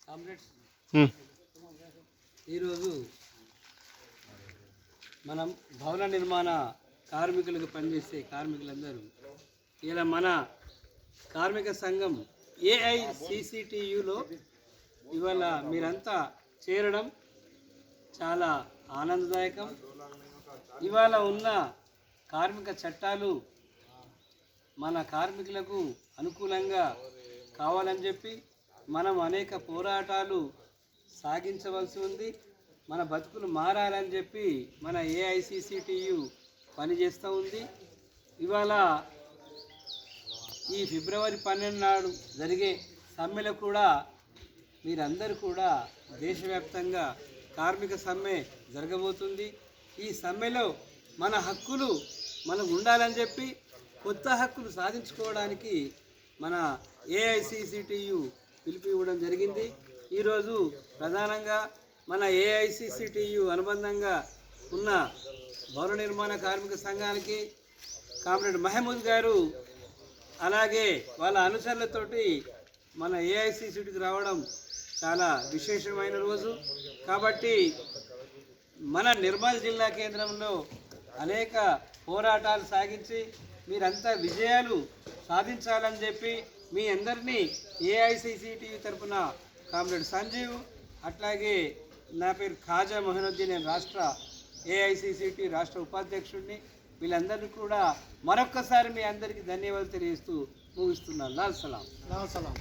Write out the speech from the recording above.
Comrades, ఈరోజు మనం భవన నిర్మాణ కార్మికులకు పనిచేసే కార్మికులందరూ ఇలా మన కార్మిక సంఘం ఏఐసిసిటియులో ఇవాళ మీరంతా చేరడం చాలా ఆనందదాయకం. ఇవాళ ఉన్న కార్మిక చట్టాలు మన కార్మికులకు అనుకూలంగా కావాలని చెప్పి మనం అనేక పోరాటాలు సాగించవలసి ఉంది. మన బతుకులు మారాలని చెప్పి మన ఏఐసిసిటియు పనిచేస్తూ ఉంది. ఇవాళ ఈ ఫిబ్రవరి 12 నాడు జరిగే సమ్మెలో కూడా మీరందరూ కూడా దేశవ్యాప్తంగా కార్మిక సమ్మె జరగబోతుంది. ఈ సమ్మెలో మన హక్కులు మనకు ఉండాలని చెప్పి కొత్త హక్కులు సాధించుకోవడానికి మన ఏఐసిసిటియు పిలుపు ఇవ్వడం జరిగింది. ఈరోజు ప్రధానంగా మన ఏఐసిసిటియు అనుబంధంగా ఉన్న భవన నిర్మాణ కార్మిక సంఘానికి కామ్రేడ్ మహమూద్ గారు అలాగే వాళ్ళ అనుచరులతోటి మన ఏఐసిసిటికి రావడం చాలా విశేషమైన రోజు. కాబట్టి మన నిర్మల్ జిల్లా కేంద్రంలో అనేక పోరాటాలు సాగించి మీరంతా విజయాలు సాధించాలని చెప్పి మీ అందరినీ ఏఐసిసిటియు తరఫున కామ్రేడ్ సంజీవ్, అట్లాగే నా పేరు ఖాజా మొహినుద్దీన్, నేను రాష్ట్ర ఏఐసిసిటి రాష్ట్ర ఉపాధ్యక్షుడిని. వీళ్ళందరినీ కూడా మరొక్కసారి మీ అందరికీ ధన్యవాదాలు తెలియజేస్తూ ముగిస్తున్నాను. లాల్ సలాం.